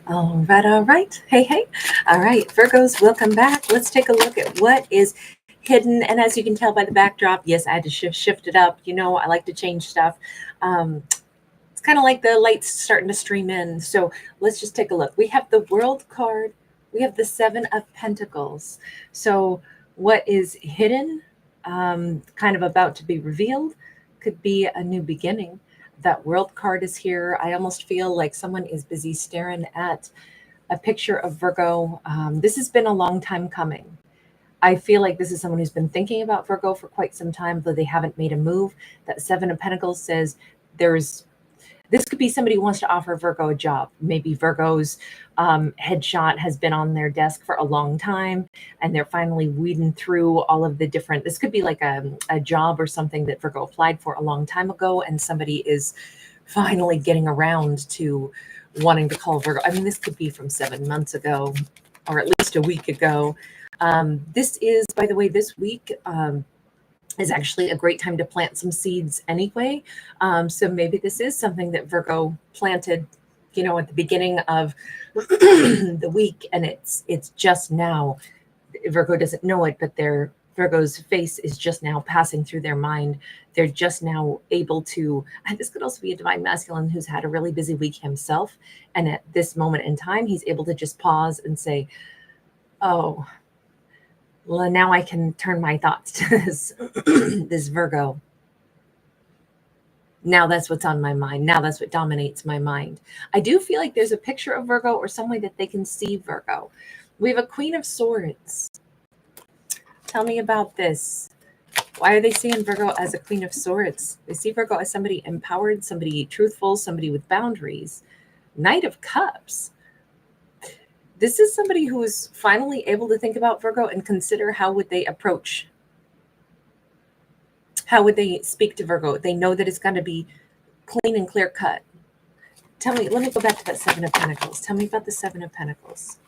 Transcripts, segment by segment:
All right, all right. Hey, hey. All right, Virgos, welcome back. Let's take a look at what is hidden. And as you can tell by the backdrop, yes, I had to shift it up. You know, I like to change stuff. Um, it's kind of like the lights starting to stream in. So let's just take a look. We have the World card, we have the Seven of Pentacles. So, what is hidden, kind of about to be revealed, could be a new beginning. That World card is here. I almost feel like someone is busy staring at a picture of Virgo. This has been a long time coming. I feel like this is someone who's been thinking about Virgo for quite some time, though they haven't made a move. That Seven of Pentacles says there's this could be somebody who wants to offer Virgo a job. Maybe Virgo's headshot has been on their desk for a long time, and they're finally weeding through all of the different. This could be like a job or something that Virgo applied for a long time ago, and somebody is finally getting around to wanting to call Virgo. I mean, this could be from 7 months ago, or at least a week ago. This is, by the way, this week. Is actually a great time to plant some seeds anyway. So maybe this is something that Virgo planted, you know, at the beginning of the week, and it's just now. Virgo doesn't know it, but Virgo's face is just now passing through their mind. They're just now able to, and this could also be a divine masculine who's had a really busy week himself. And at this moment in time, he's able to just pause and say, oh, well, now I can turn my thoughts to this Virgo. Now that's what's on my mind. Now that's what dominates my mind. I do feel like there's a picture of Virgo or some way that they can see Virgo. We have a Queen of Swords. Tell me about this. Why are they seeing Virgo as a Queen of Swords? They see Virgo as somebody empowered, somebody truthful, somebody with boundaries. Knight of Cups. This is somebody who is finally able to think about Virgo and consider how would they approach, how would they speak to Virgo. They know that it's going to be clean and clear cut. Tell me, let me go back to that Seven of Pentacles. Tell me about the Seven of Pentacles.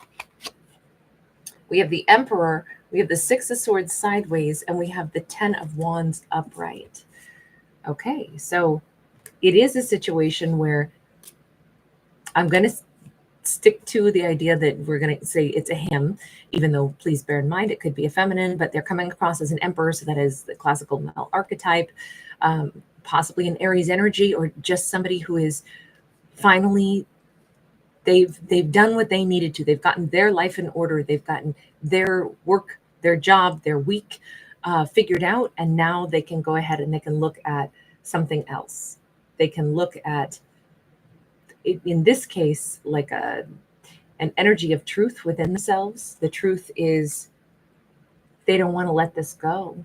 We have the Emperor, we have the Six of Swords sideways, and we have the Ten of Wands upright. Okay, so it is a situation where I'm going to stick to the idea that we're going to say it's a him, even though please bear in mind it could be a feminine, but they're coming across as an emperor, so that is the classical male archetype, possibly an Aries energy, or just somebody who is finally they've done what they needed to. They've gotten their life in order. They've gotten their work, their job, their week figured out, and now they can go ahead and they can look at something else. They can look at, in this case, like an energy of truth within themselves. The truth is they don't want to let this go.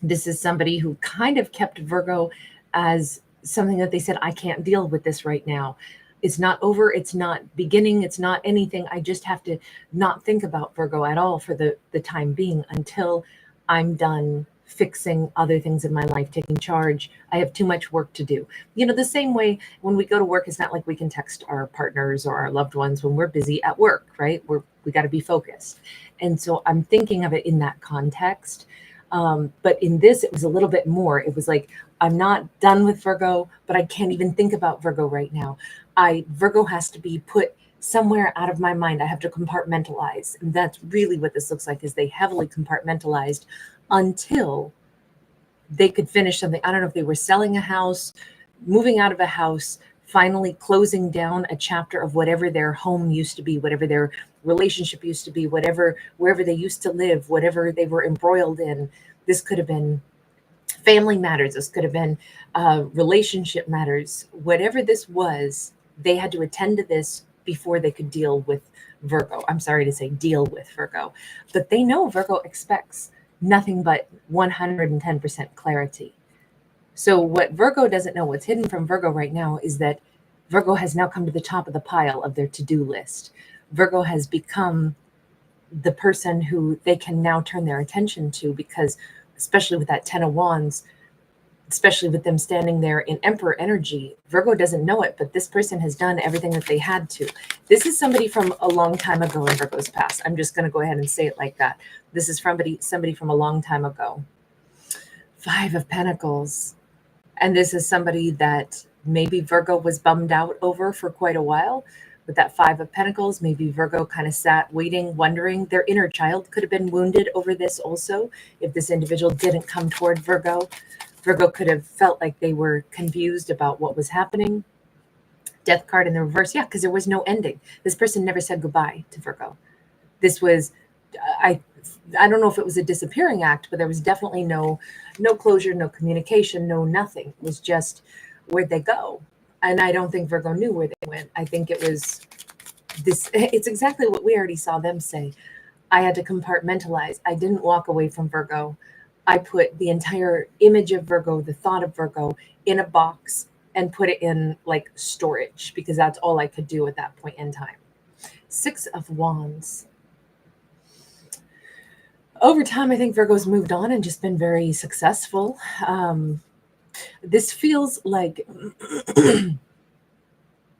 This is somebody who kind of kept Virgo as something that they said, I can't deal with this right now. It's not over. It's not beginning. It's not anything. I just have to not think about Virgo at all for the time being until I'm done fixing other things in my life, taking charge. I have too much work to do. You know, the same way when we go to work, it's not like we can text our partners or our loved ones when we're busy at work, right? We got to be focused. And so I'm thinking of it in that context. But in this, it was a little bit more. It was like, I'm not done with Virgo, but I can't even think about Virgo right now. Virgo has to be put somewhere out of my mind. I have to compartmentalize. And that's really what this looks like, is they heavily compartmentalized until they could finish something. I don't know if they were selling a house, moving out of a house, finally closing down a chapter of whatever their home used to be, whatever their relationship used to be, wherever they used to live, whatever they were embroiled in. This could have been family matters. This could have been relationship matters. Whatever this was, they had to attend to this before they could deal with Virgo. I'm sorry to say deal with Virgo, but they know Virgo expects nothing but 110% clarity. So what Virgo doesn't know, what's hidden from Virgo right now, is that Virgo has now come to the top of the pile of their to-do list. Virgo has become the person who they can now turn their attention to, because especially with that Ten of Wands, especially with them standing there in Emperor energy, Virgo doesn't know it, but this person has done everything that they had to. This is somebody from a long time ago in Virgo's past. I'm just going to go ahead and say it like that. This is somebody from a long time ago. Five of Pentacles. And this is somebody that maybe Virgo was bummed out over for quite a while. with that Five of Pentacles. Maybe Virgo kind of sat waiting, wondering. Their inner child could have been wounded over this also. If this individual didn't come toward Virgo, Virgo could have felt like they were confused about what was happening. Death card in the reverse. Yeah, because there was no ending. This person never said goodbye to Virgo. This was, I don't know if it was a disappearing act, but there was definitely no closure, no communication, no nothing. It was just, where'd they go? And I don't think Virgo knew where they went. I think it was this. It's exactly what we already saw them say. I had to compartmentalize. I didn't walk away from Virgo. I put the entire image of Virgo, the thought of Virgo, in a box and put it in like storage, because that's all I could do at that point in time. Six of Wands. Over time, I think Virgo's moved on and just been very successful. This feels like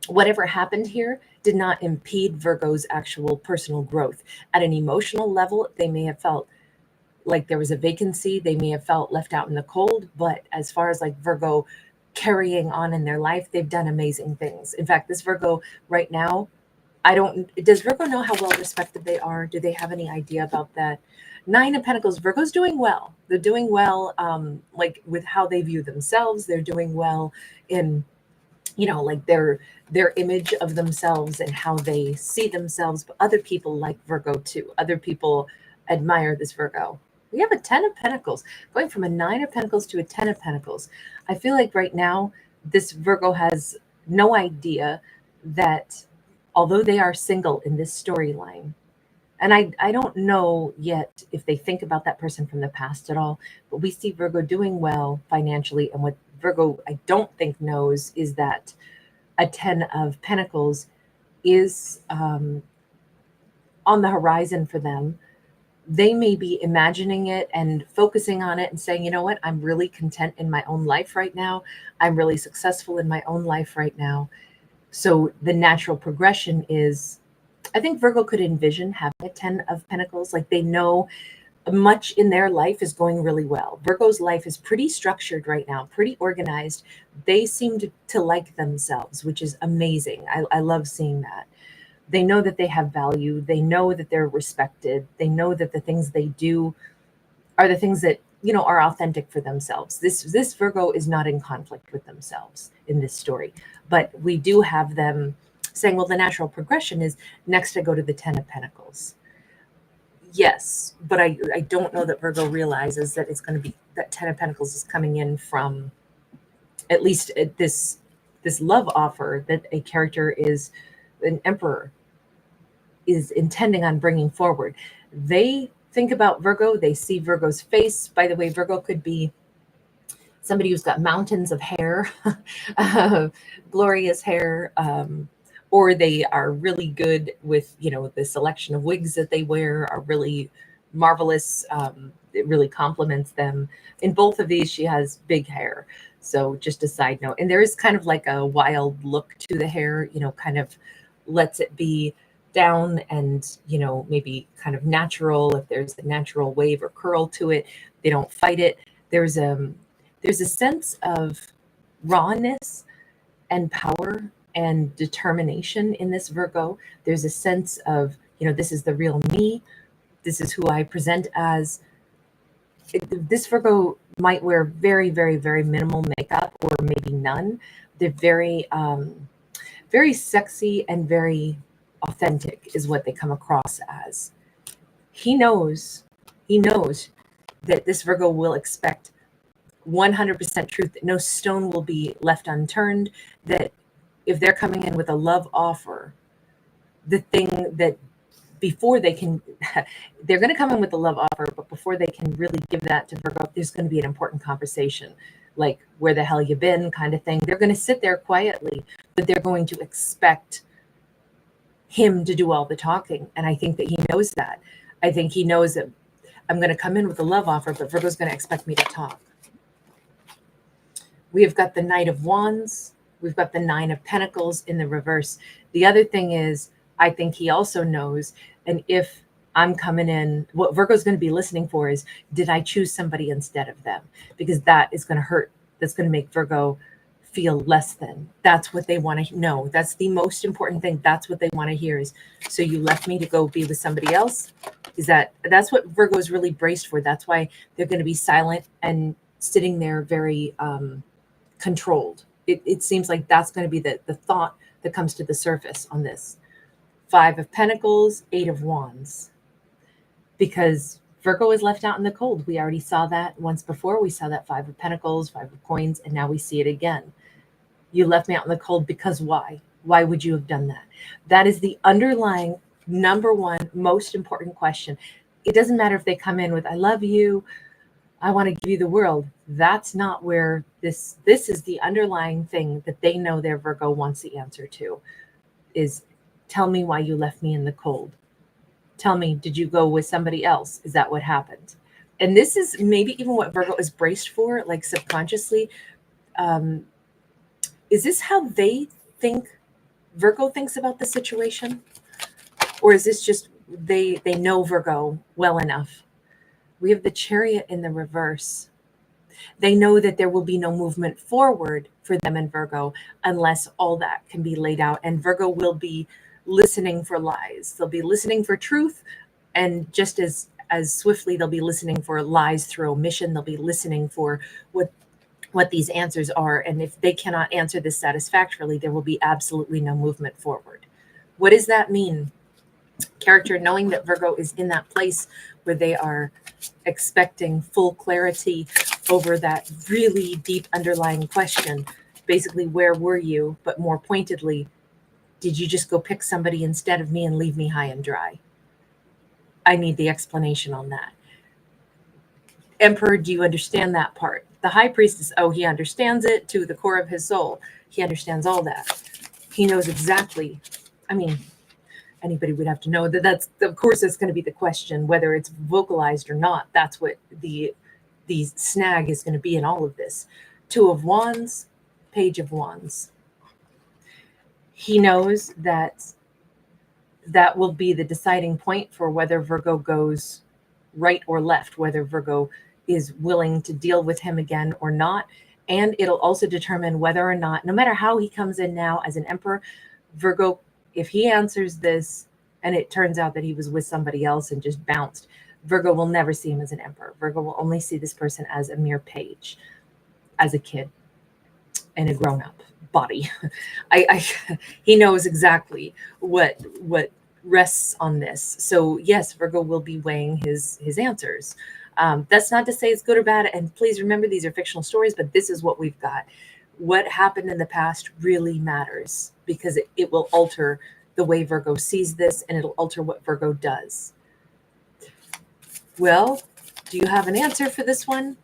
whatever happened here did not impede Virgo's actual personal growth. At an emotional level, they may have felt like there was a vacancy. They may have felt left out in the cold. But as far as like Virgo carrying on in their life, they've done amazing things. In fact, this Virgo right now, does Virgo know how well respected they are? Do they have any idea about that? Nine of Pentacles, Virgo's doing well. They're doing well, like with how they view themselves. They're doing well in, like their image of themselves and how they see themselves. But other people like Virgo too. Other people admire this Virgo. We have a 10 of Pentacles, going from a 9 of Pentacles to a 10 of Pentacles. I feel like right now, this Virgo has no idea that although they are single in this storyline, and I don't know yet if they think about that person from the past at all, but we see Virgo doing well financially. And what Virgo, I don't think, knows is that a 10 of Pentacles is on the horizon for them. They may be imagining it and focusing on it and saying, you know what, I'm really content in my own life right now. I'm really successful in my own life right now. So the natural progression is, I think Virgo could envision having a 10 of Pentacles. Like they know much in their life is going really well. Virgo's life is pretty structured right now, pretty organized. They seem to like themselves, which is amazing. I love seeing that. They know that they have value. They know that they're respected. They know that the things they do are the things that, are authentic for themselves. This Virgo is not in conflict with themselves in this story. But we do have them saying, well, the natural progression is next to go to the 10 of Pentacles. Yes, but I don't know that Virgo realizes that it's going to be that 10 of Pentacles is coming in from at least this love offer that a character is an emperor is intending on bringing forward. They think about Virgo. They see Virgo's face. By the way, Virgo could be somebody who's got mountains of hair, glorious hair, or they are really good with, the selection of wigs that they wear are really marvelous. It really complements them. In both of these, she has big hair. So just a side note. And there is kind of like a wild look to the hair, kind of lets it be down and, maybe kind of natural. If there's a natural wave or curl to it, they don't fight it. There's a sense of rawness and power and determination in this Virgo. There's a sense of, this is the real me. This is who I present as. This Virgo might wear very, very, very minimal makeup or maybe none. They're very, very sexy and very authentic is what they come across as. He knows that this Virgo will expect 100% truth, that no stone will be left unturned, that if they're coming in with a love offer, the thing that before they can, they're going to come in with a love offer, but before they can really give that to Virgo, there's going to be an important conversation, like where the hell you been kind of thing. They're going to sit there quietly, but they're going to expect him to do all the talking. And I think that he knows that. I think he knows that I'm going to come in with a love offer, but Virgo's going to expect me to talk. We have got the Knight of Wands. We've got the 9 of Pentacles in the reverse. The other thing is, I think he also knows, and if I'm coming in, what Virgo's going to be listening for is, did I choose somebody instead of them? Because that is going to hurt. That's going to make Virgo feel less than. That's what they want to know. That's the most important thing. That's what they want to hear is, so you left me to go be with somebody else? That's what Virgo is really braced for. That's why they're going to be silent and sitting there very controlled. It seems like that's going to be the thought that comes to the surface on this. 5 of Pentacles, 8 of Wands. Because Virgo is left out in the cold. We already saw that once before. We saw that 5 of Pentacles, 5 of Coins, and now we see it again. You left me out in the cold because why? Why would you have done that? That is the underlying number one most important question. It doesn't matter if they come in with, I love you, I want to give you the world. That's not where this is the underlying thing that they know their Virgo wants the answer to is, tell me why you left me in the cold. Tell me, did you go with somebody else? Is that what happened? And this is maybe even what Virgo is braced for, like subconsciously. Is this how they think Virgo thinks about the situation? Or is this just they know Virgo well enough? We have the Chariot in the reverse. They know that there will be no movement forward for them in Virgo unless all that can be laid out. And Virgo will be listening for lies. They'll be listening for truth. And just as swiftly, they'll be listening for lies through omission. They'll be listening for what these answers are. And if they cannot answer this satisfactorily, there will be absolutely no movement forward. What does that mean? Character, knowing that Virgo is in that place where they are expecting full clarity over that really deep underlying question. Basically, where were you? But more pointedly, did you just go pick somebody instead of me and leave me high and dry? I need the explanation on that. Emperor, do you understand that part? The High Priestess, he understands it to the core of his soul. He understands all that. He knows exactly. I mean, anybody would have to know that's of course it's going to be the question, whether it's vocalized or not. That's what the snag is going to be in all of this. 2 of Wands, Page of Wands. He knows that will be the deciding point for whether Virgo goes right or left, whether Virgo is willing to deal with him again or not. And it'll also determine whether or not, no matter how he comes in now as an Emperor, Virgo, if he answers this and it turns out that he was with somebody else and just bounced, Virgo will never see him as an Emperor. Virgo will only see this person as a mere page, as a kid and a grown-up body. He knows exactly what rests on this. So yes, Virgo will be weighing his answers. That's not to say it's good or bad. And please remember, these are fictional stories, but this is what we've got. What happened in the past really matters because it will alter the way Virgo sees this, and it'll alter what Virgo does. Well, do you have an answer for this one?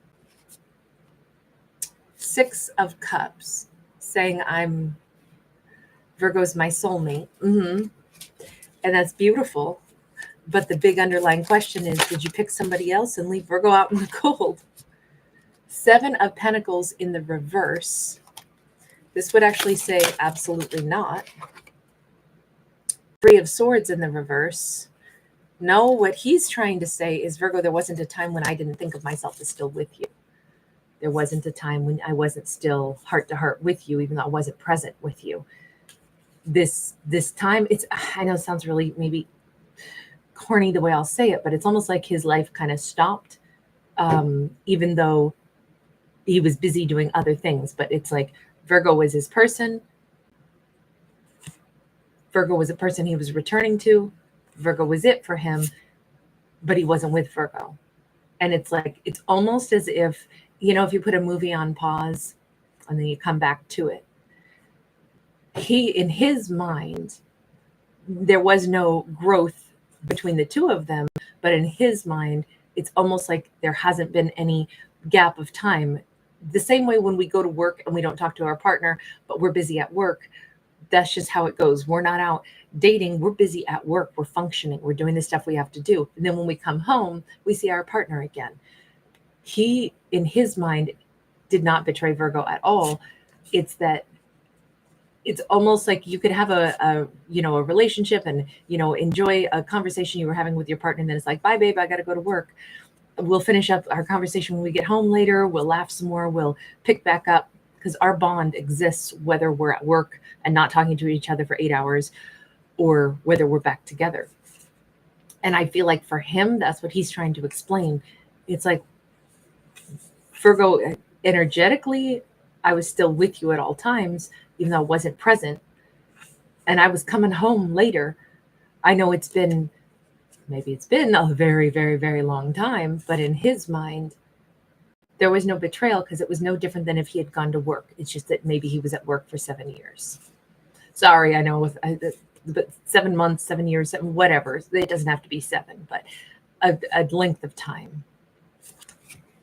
6 of Cups, saying Virgo's my soulmate. And that's beautiful. But the big underlying question is, did you pick somebody else and leave Virgo out in the cold? 7 of Pentacles in the reverse. This would actually say absolutely not. 3 of Swords in the reverse. No, what he's trying to say is, Virgo, there wasn't a time when I didn't think of myself as still with you. There wasn't a time when I wasn't still heart to heart with you, even though I wasn't present with you. This time, I know it sounds really maybe corny the way I'll say it, but it's almost like his life kind of stopped, even though he was busy doing other things. But it's like Virgo was his person. Virgo was a person he was returning to. Virgo was it for him, but he wasn't with Virgo. And it's like, it's almost as if, if you put a movie on pause and then you come back to it. In his mind, there was no growth between the two of them, but in his mind, it's almost like there hasn't been any gap of time. The same way when we go to work and we don't talk to our partner, but we're busy at work. That's just how it goes. We're not out dating. We're busy at work. We're functioning. We're doing the stuff we have to do. And then when we come home, we see our partner again. He, in his mind, did not betray Virgo at all. It's that it's almost like you could have a relationship and, enjoy a conversation you were having with your partner. And then it's like, bye, babe, I got to go to work. We'll finish up our conversation when we get home later. We'll laugh some more. We'll pick back up because our bond exists whether we're at work and not talking to each other for 8 hours or whether we're back together. And I feel like for him, that's what he's trying to explain. It's like, Virgo, energetically, I was still with you at all times, even though I wasn't present. And I was coming home later. I know maybe it's been a very, very, very long time, but in his mind, there was no betrayal because it was no different than if he had gone to work. It's just that maybe he was at work for 7 years. Sorry, I know, but 7 months, 7 years, whatever. It doesn't have to be 7, but a length of time.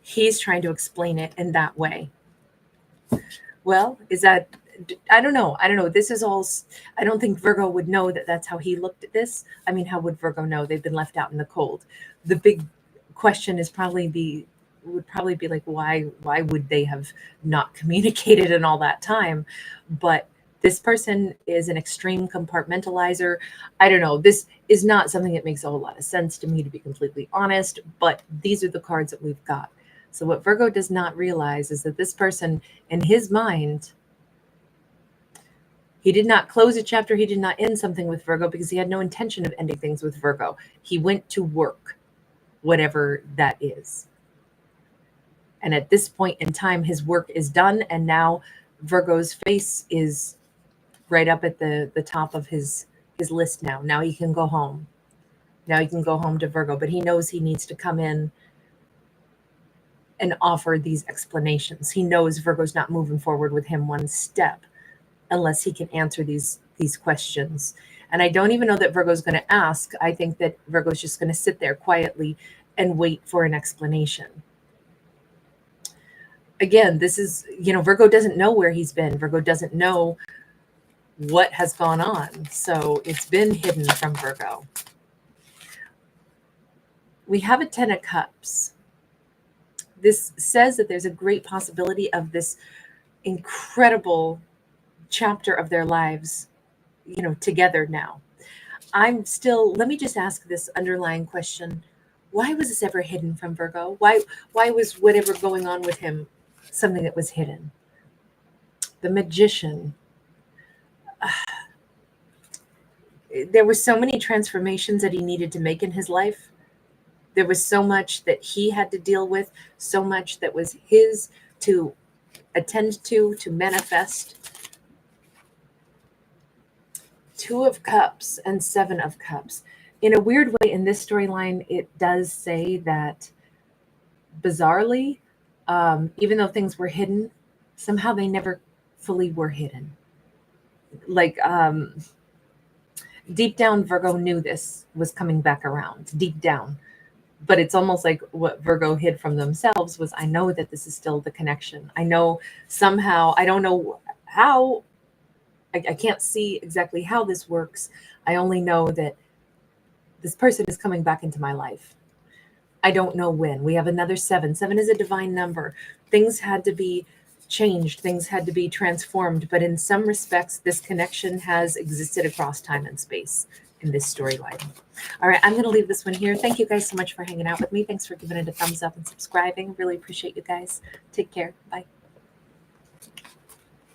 He's trying to explain it in that way. Well, is that, I don't know. This is all, I don't think Virgo would know that that's how he looked at this. I mean, how would Virgo know? They've been left out in the cold. The big question would probably be like, why would they have not communicated in all that time? But this person is an extreme compartmentalizer. I don't know. This is not something that makes a whole lot of sense to me, to be completely honest, but these are the cards that we've got. So what Virgo does not realize is that this person, in his mind, he did not close a chapter. He did not end something with Virgo because he had no intention of ending things with Virgo. He went to work, whatever that is. And at this point in time, his work is done. And now Virgo's face is right up at the top of his list now. Now he can go home. Now he can go home to Virgo. But he knows he needs to come in and offer these explanations. He knows Virgo's not moving forward with him one step unless he can answer these questions. And I don't even know that Virgo's going to ask. I think that Virgo's just going to sit there quietly and wait for an explanation. Again, this is, Virgo doesn't know where he's been. Virgo doesn't know what has gone on. So it's been hidden from Virgo. We have a 10 of Cups. This says that there's a great possibility of this incredible chapter of their lives, together now. Let me just ask this underlying question. Why was this ever hidden from Virgo? Why was whatever going on with him something that was hidden? The Magician. There were so many transformations that he needed to make in his life. There was so much that he had to deal with, so much that was his to attend to manifest. 2 of Cups and 7 of Cups. In a weird way, in this storyline, it does say that, bizarrely, even though things were hidden, somehow they never fully were hidden. Like, deep down, Virgo knew this was coming back around, deep down. But it's almost like what Virgo hid from themselves was, I know that this is still the connection. I know somehow, I don't know how, I can't see exactly how this works. I only know that this person is coming back into my life. I don't know when. We have another 7. 7 is a divine number. Things had to be changed. Things had to be transformed. But in some respects, this connection has existed across time and space in this storyline. All right, I'm going to leave this one here. Thank you guys so much for hanging out with me. Thanks for giving it a thumbs up and subscribing. Really appreciate you guys. Take care. Bye.